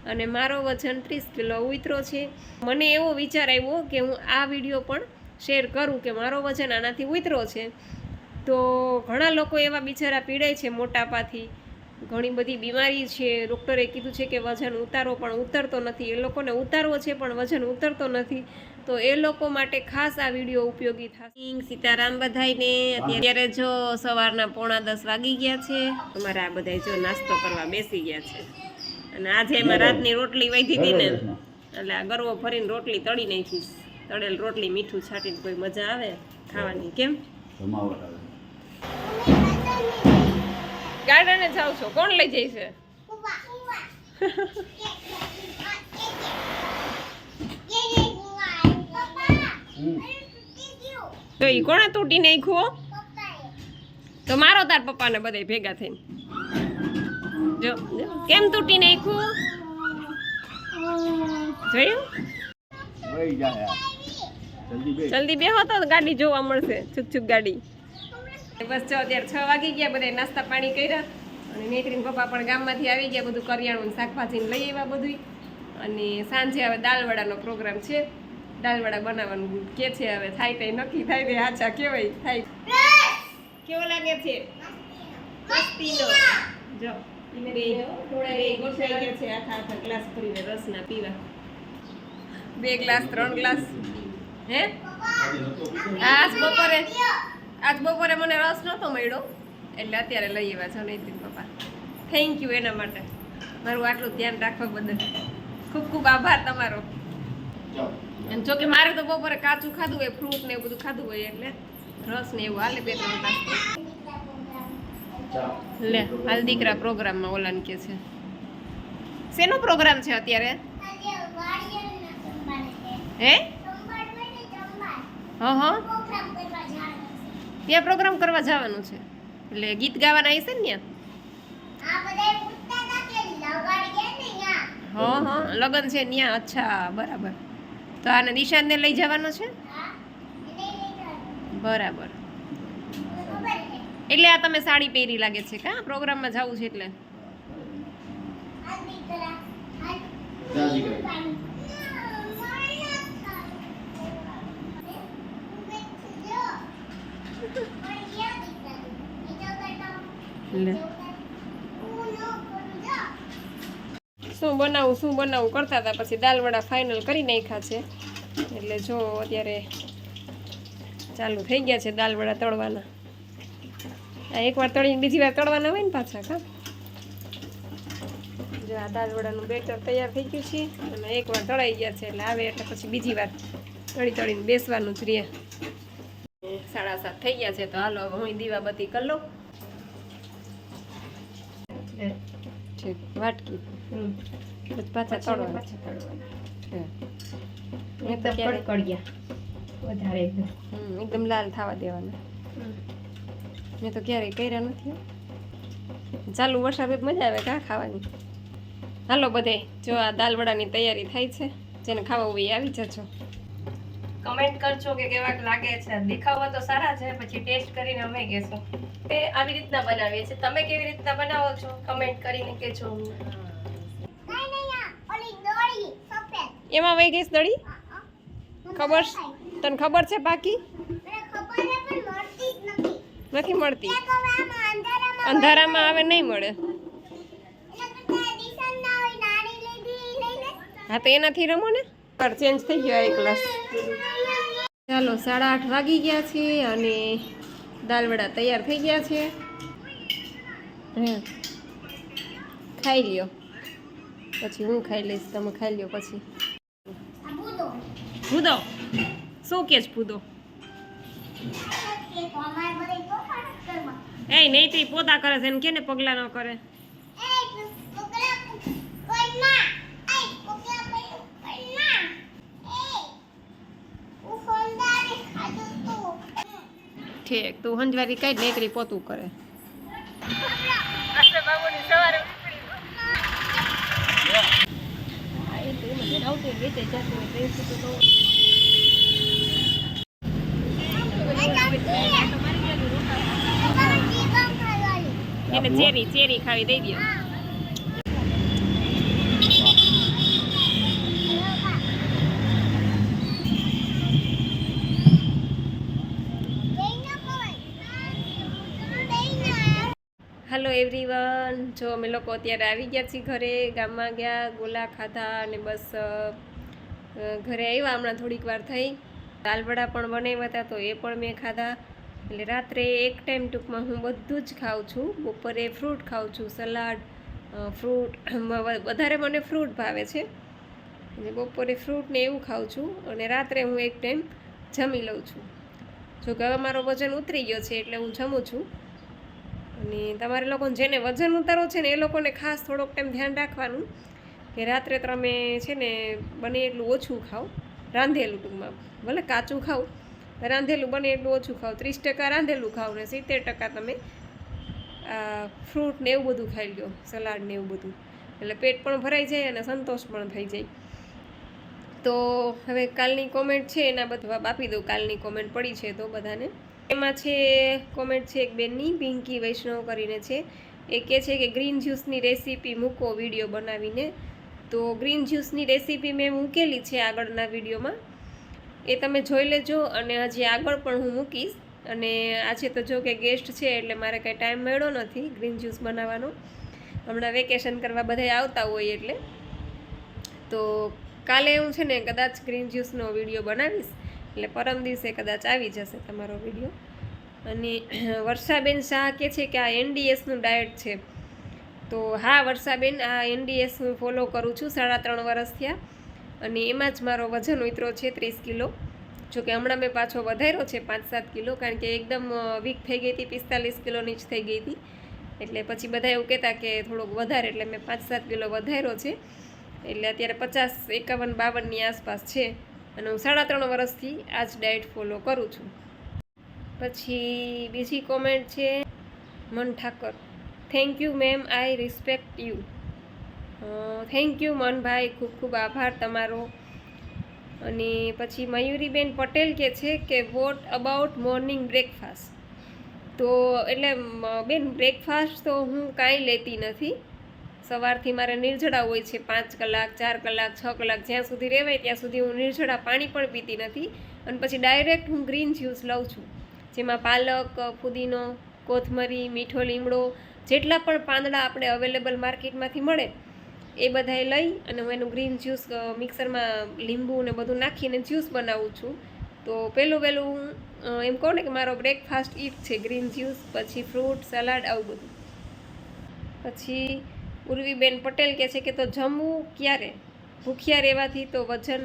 અને મારો વજન 30 કિલો ઉતરો છે. મને એવો વિચાર આવ્યો કે હું આ વિડીયો પણ શેર કરું કે મારો વજન આનાથી ઉતરો છે. તો ઘણા લોકો એવા બિચારા પીડાય છે મોટાપાથી, ઘણી બધી બીમારી છે. ડૉક્ટરે કીધું છે કે વજન ઉતારો પણ ઉતરતો નથી. એ લોકોને ઉતારવો છે પણ વજન ઉતરતો નથી. તો એ લોકો માટે ખાસ આ વિડીયો ઉપયોગી થશે. સીતારામ બધાઈને. અત્યારે જો સવારના 9:45 વાગી ગયા છે. અમારે આ બધા જો નાસ્તો કરવા બેસી ગયા છે. અને આજે એમાં રાતની રોટલી વધી હતી ને એટલે આ ગરવો ભરીને રોટલી તળી નાખીશ. તળેલ રોટલી મીઠું છાંટીને કોઈ મજા આવે ખાવાની. કેમ ગાર્ડને જાવ છો? કોણ લઈ જાય છે? તો ઈ કોણે તૂટી નાખ્યો? તો મારો તાર પપ્પાને બધા ભેગા થઈને જો કેમ તૂટી નાખ્યું જોયું? જલ્દી બેહો તો ગાડી જોવા મળશે. છુક છુક ગાડી. બસ જો અત્યારે 6 વાગી ગયા. બધા નાસ્તા પાણી કર્યા અને નેત્રીન પપ્પા પણ ગામમાંથી આવી ગયા. બધું કરિયાણું શાકભાજીને લઈ આવ્યા બધું. અને સાંજે હવે દાળવડાનો પ્રોગ્રામ છે. દાળવડા બનાવવાનું કે છે. હવે થાય તે નક્કી થાય તે હાચા કેવાય થાય. કેવો લાગે છે? મસ્તીનો. જો ગોઠવાઈ ગયા છે આખા ગ્લાસ ભરીને રસના પીવા. 2 ગ્લાસ 3 ગ્લાસ. હે આજ બપોરે મને રસ નહોતો મળ્યો એટલે અત્યારે લઈ આવ્યા છો નૈતિક પપ્પા. થેન્ક યુ એના માટે, મારું આટલું ધ્યાન રાખવા બદલ ખૂબ ખૂબ આભાર તમારો. અને જોકે મારે તો બપોરે કાચું ખાધું હોય, ફ્રૂટ ને એવું બધું ખાધું હોય એટલે રસ ને એવું હાલે 2-3 ગ્લાસ. લે હાલ દીકરા પ્રોગ્રામમાં ઓલાન કે છે. શેનો પ્રોગ્રામ છે અત્યારે? હે હા ત્યાં પ્રોગ્રામ કરવા જવાનું છે એટલે ગીત ગાવાના હશે ને ત્યાં? હા લગન છે ત્યાં. અચ્છા બરાબર. તો આને નિશાનને લઈ જવાનો છે બરાબર. એટલે આ તમે સાડી પહેરી લાગે છે કા? પ્રોગ્રામમાં જવું છે એટલે. શું બનાવું કરતા હતા. પછી દાળવડા ફાઇનલ કરી નાખ્યા છે. એટલે જો અત્યારે ચાલુ થઈ ગયા છે દાળવડા તળવાના. આ એકવાર તળીને બીજી વાર તળવાના હોય ને પાછા કા. જો આ દાળવડાનું બેટર તૈયાર થઈ ગયું છે અને એકવાર તળાઈ ગયા છે એટલે આવે એટલે પછી બીજી વાર તળીને બેસવાનું જ રહે. 7:30 થઈ ગયા છે તો હાલો હવે હું દીવાબત્તી કરી લઉં. વાટકી પાછા તળવા એકદમ લાલ થવા દેવાના. મેં તો ક્યારેય કર્યા નથી. ચાલુ વરસાદ મજા આવે કા ખાવાની. હાલો બધે જો આ દાળવડાની તૈયારી થાય છે. જેને ખાવા હોય આવી જજો. કમેન્ટ કરજો કે કેવાક લાગે છે. દેખાવા તો સારા છે, પછી ટેસ્ટ કરીને અમે કહેશું કે આવી રીતના બનાવીએ છીએ. તમે કેવી રીતના બનાવો છો કમેન્ટ કરીને કહેજો. એમાં વહી ગઈ દળી? ખબર તને ખબર છે? બાકી નથી મળતી. અંધારામાં આવે નહીં મળે. હા તો એનાથી રમો ને. ચેન્જ થઈ ગયો એક ગ્લાસ. ચાલો 8:30 વાગી ગયા છે અને દાળવડા તૈયાર થઈ ગયા છે. ખાઈ લ્યો પછી હું ખાઈ લઈશ. તમે ખાઈ લ્યો પછી. ભૂદો શું કે છે? ભૂદો એ નૈત્રી પોતા કરે છે એને કે ને પગલા ન કરે. ઠીક તું હંજવારી કઈ નૈત્રી પોતું કરે. એને ચેરી ખાવી દઈ દો. એવરીવન, જો અમે લોકો અત્યારે આવી ગયા છીએ ઘરે. ગામમાં ગયા, ગોલા ખાધા અને બસ ઘરે આવ્યા હમણાં થોડીક વાર થઈ. દાલવડા પણ બનાવ્યા હતા તો એ પણ મેં ખાધા. એટલે રાત્રે એક ટાઈમ ટૂંકમાં હું બધું જ ખાઉં છું. બપોરે ફ્રૂટ ખાઉં છું, સલાડ, ફ્રૂટ. વધારે મને ફ્રૂટ ભાવે છે એટલે બપોરે ફ્રૂટ ને એવું ખાઉં છું અને રાત્રે હું એક ટાઈમ જમી લઉં છું. જો કે હવે મારો વજન ઉતરી ગયો છે એટલે હું જમું છું. અને તમારે લોકોને જેને વજન ઉતારો છે ને એ લોકોને ખાસ થોડોક ટાઈમ ધ્યાન રાખવાનું કે રાત્રે તમે છે ને બને એટલું ઓછું ખાઓ, રાંધેલું. ટૂંકમાં ભલે કાચું ખાઓ, રાંધેલું બને એટલું ઓછું ખાઓ. 30% રાંધેલું ખાઓ ને 70% તમે ફ્રૂટ ને એવું બધું ખાઈ લો, સલાડ ને એવું બધું. એટલે પેટ પણ ભરાઈ જાય અને સંતોષ પણ થઈ જાય. તો હવે કાલની કોમેન્ટ છે એના બધા જવાબ આપી દઉં. કાલની કોમેન્ટ પડી છે તો બધાને. એમાં છે કોમેન્ટ છે એક બેનની, પિંકી વૈષ્ણવ કરીને છે. એ કહે છે કે ગ્રીન જ્યુસની રેસીપી મૂકો વિડીયો બનાવીને. તો ગ્રીન જ્યુસની રેસીપી મેં મૂકેલી છે આગળના વિડીયોમાં, એ તમે જોઈ લેજો. અને હજી આગળ પણ હું મૂકીશ. અને આજે તો જો કે ગેસ્ટ છે એટલે મારે કંઈ ટાઈમ મળ્યો નથી ગ્રીન જ્યુસ બનાવવાનો. હમણાં વેકેશન કરવા બધા આવતા હોય એટલે. તો કાલે હું છે ને કદાચ ગ્રીન જ્યુસનો વિડીયો બનાવીશ, એટલે પરમ દિવસે કદાચ આવી જશે તમારો વિડીયો. અને વર્ષાબેન શાહ કહે છે કે આ NDSનું ડાયટ છે. તો હા વર્ષાબેન, આ NDS હું ફોલો કરું છું 3.5 વર્ષ થયા અને એમાં જ મારો વજન ઉતરો છે 30 કિલો. જોકે હમણાં મેં પાછો વધાર્યો છે 5-7 કિલો, કારણ કે એકદમ વીક થઈ ગઈ હતી, 45 કિલોની જ થઈ ગઈ હતી. એટલે પછી બધા એવું કહેતા કે થોડોક વધારે, એટલે મેં 5-7 કિલો વધાર્યો છે. એટલે અત્યારે 50, 51, 52ની આસપાસ છે. અને હું 3.5 વર્ષથી આ જ ડાયટ ફોલો કરું છું. પછી બીજી કોમેન્ટ છે મન Thakar, thank you ma'am, I respect you. Thank you Manbhai, ખૂબ ખૂબ આભાર તમારો. અને પછી મયુરીબેન પટેલ કહે છે કે વોટ અબાઉટ મોર્નિંગ બ્રેકફાસ્ટ. તો એટલે બેન, બ્રેકફાસ્ટ તો હું કાંઈ લેતી નથી. સવારથી મારે નિર્જળા હોય છે 5 કલાક, 4 કલાક, 6 કલાક, જ્યાં સુધી રહેવાય ત્યાં સુધી હું નિર્જળા, પાણી પણ પીતી નથી. અને પછી ડાયરેક્ટ હું ગ્રીન જ્યુસ લઉં છું, જેમાં પાલક, ફુદીનો, કોથમરી, મીઠો લીમડો, જેટલા પણ પાંદડા આપણે અવેલેબલ માર્કેટમાંથી મળે એ બધાએ લઈ અને હું એનું ગ્રીન જ્યુસ મિક્સરમાં લીંબુ ને બધું નાખીને જ્યુસ બનાવું છું. તો પહેલું હું એમ કહું ને કે મારો બ્રેકફાસ્ટ ઈટ છે ગ્રીન જ્યુસ, પછી ફ્રૂટ, સલાડ, આવું બધું. પછી ઉર્વીબેન પટેલ કહે છે કે તો જમવું ક્યારે? ભૂખ્યા રહેવાથી તો વજન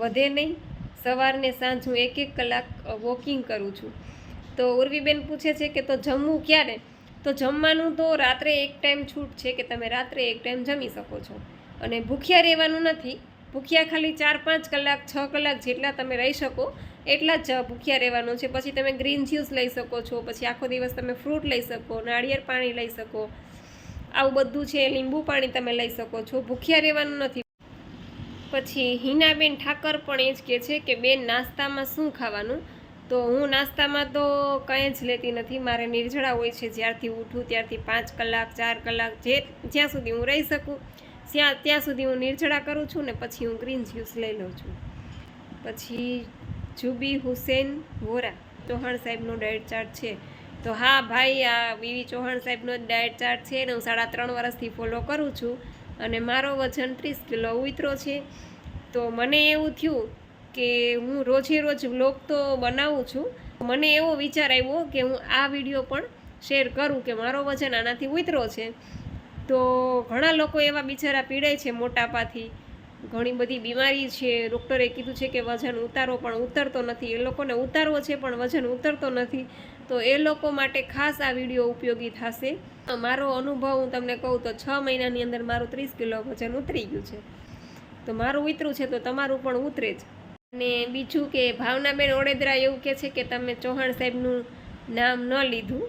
વધે નહીં. સવારને સાંજ હું 1-1 કલાક વોકિંગ કરું છું. તો ઉર્વીબેન પૂછે છે કે તો જમવું ક્યારે? તો જમવાનું તો રાત્રે એક ટાઈમ છૂટ છે કે તમે રાત્રે એક ટાઈમ જમી શકો છો. અને ભૂખ્યા રહેવાનું નથી. ભૂખ્યા ખાલી 4-5 કલાક, 6 કલાક જેટલા તમે રહી શકો એટલા જ ભૂખ્યા રહેવાનું છે. પછી તમે ગ્રીન જ્યુસ લઈ શકો છો, પછી આખો દિવસ તમે ફ્રૂટ લઈ શકો, નાળિયેર પાણી લઈ શકો, આવું બધું છે, લીંબુ પાણી તમે લઈ શકો છો. ભૂખ્યા રહેવાનું નથી. પછી હિનાબેન ઠાકર પણ એ જ કહે છે કે બેન નાસ્તામાં શું ખાવાનું? તો હું નાસ્તામાં તો કંઈ જ લેતી નથી. મારે નિર્જળા હોય છે જ્યારથી ઉઠું ત્યારથી 5 કલાક, 4 કલાક, જ્યાં સુધી હું રહી શકું ત્યાં સુધી હું નિર્જળા કરું છું ને પછી હું ગ્રીન જ્યુસ લઈ લઉં છું. પછી જુબી હુસેન વોરા, ચૌહાણ સાહેબનો ડાયટ ચાર્ટ છે. તો હા ભાઈ, આ વીવી ચૌહાણ સાહેબનો જ ડાયટ ચાર્ટ છે ને હું 3.5 વર્ષથી ફોલો કરું છું અને મારો વજન 30 કિલો ઉતરો છે. તો મને એવું થયું કે હું રોજે રોજ વ્લોગ તો બનાવું છું. મને એવો વિચાર આવ્યો કે હું આ વિડીયો પણ શેર કરું કે મારો વજન આનાથી ઉતરો છે. તો ઘણા લોકો એવા બિચારા પીડાય છે મોટાપાથી, ઘણી બધી બીમારી છે, ડૉક્ટરે કીધું છે કે વજન ઉતારો પણ ઉતરતો નથી. એ લોકોને ઉતારવો છે પણ વજન ઉતરતો નથી. તો એ લોકો માટે ખાસ આ વિડીયો ઉપયોગી થશે. મારો અનુભવ હું તમને કહું તો 6 મહિનાની અંદર મારું 30 કિલો વજન ઉતરી ગયું છે. તો મારું ઉતરું છે તો તમારું પણ ઉતરે જ. અને બીજું કે ભાવનાબેન ઓડેદરા એવું કહે છે કે તમે ચૌહાણ સાહેબનું નામ ન લીધું,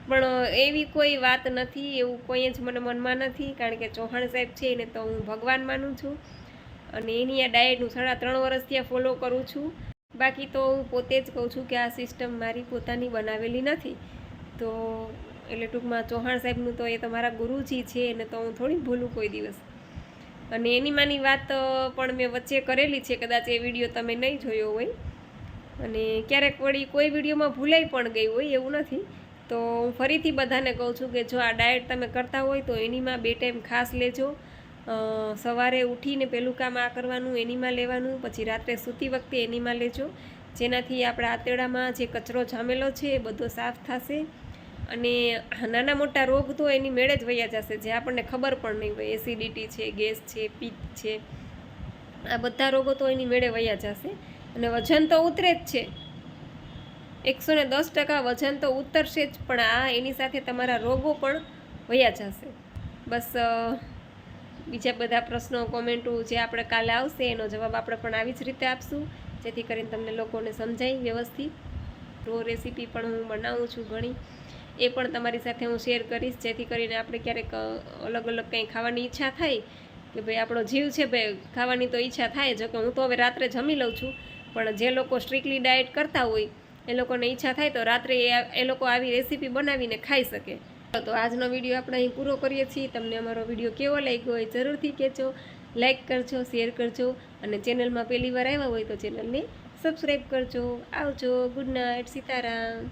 પણ એવી કોઈ વાત નથી, એવું કોઈ જ મને મનમાં નથી. કારણ કે ચૌહાણ સાહેબ છે એને તો હું ભગવાન માનું છું અને એની આ ડાયટ હું 3.5 વર્ષથી ફોલો કરું છું. બાકી તો હું પોતે જ કહું છું કે આ સિસ્ટમ મારી પોતાની બનાવેલી નથી. તો એટલે ટૂંકમાં ચૌહાણ સાહેબનું તો એ તો મારા ગુરુજી છે, એને તો હું થોડી ભૂલું કોઈ દિવસ. અને એની માની વાત પણ મેં વચ્ચે કરેલી છે, કદાચ એ વિડીયો તમે નહીં જોયો હોય. અને ક્યારેક વળી કોઈ વિડીયોમાં ભૂલાઈ પણ ગઈ હોય, એવું નથી. તો હું ફરીથી બધાને કહું છું કે જો આ ડાયટ તમે કરતા હોય તો એનીમાં 2 ટાઈમ ખાસ લેજો. સવારે ઉઠીને પહેલું કામ આ કરવાનું, એનીમાં લેવાનું, પછી રાત્રે સૂતી વખતે એનીમાં લેજો, જેનાથી આપણા આંતરડામાં જે કચરો જામેલો છે એ બધો સાફ થશે અને નાના મોટા રોગ તો એની મેળે જ વયા જશે, જે આપણને ખબર પણ નહીં હોય. એસિડિટી છે, ગેસ છે, પિત્ત છે, આ બધા રોગો તો એની મેળે વયા જશે અને વજન તો ઉતરે જ છે. 110% વજન તો ઉતરશે જ, પણ આ એની સાથે તમારા રોગો પણ વયા જશે. બસ બીજા બધા પ્રશ્નો, કોમેન્ટો જે આપણે કાલે આવશે એનો જવાબ આપણે પણ આવી જ રીતે આપશું, જેથી કરીને તમને લોકોને સમજાય વ્યવસ્થિત. રો રેસીપી પણ હું બનાવું છું ઘણી, એ પણ તમારી સાથે હું શેર કરીશ, જેથી કરીને આપણે ક્યારેક અલગ અલગ કંઈ ખાવાની ઈચ્છા થાય કે ભાઈ આપણો જીવ છે ભાઈ ખાવાની તો ઈચ્છા થાય. જો કે હું તો હવે રાત્રે જમી લઉં છું, પણ જે લોકો સ્ટ્રિક્ટલી ડાયટ કરતા હોય એ લોકોને ઈચ્છા થાય તો રાત્રે એ લોકો આવી રેસીપી બનાવીને ખાઈ શકે. તો આજનો વિડીયો આપણે અહીં પૂરો કરીએ છીએ. તમને અમારો વિડીયો કેવો લાગ્યો હોય જરૂરથી કહેજો, લાઇક કરજો, શેર કરજો અને ચેનલમાં પહેલી વાર આવ્યા હોય તો ચેનલને સબસ્ક્રાઈબ કરજો. આવજો, ગુડ નાઇટ, સીતારામ.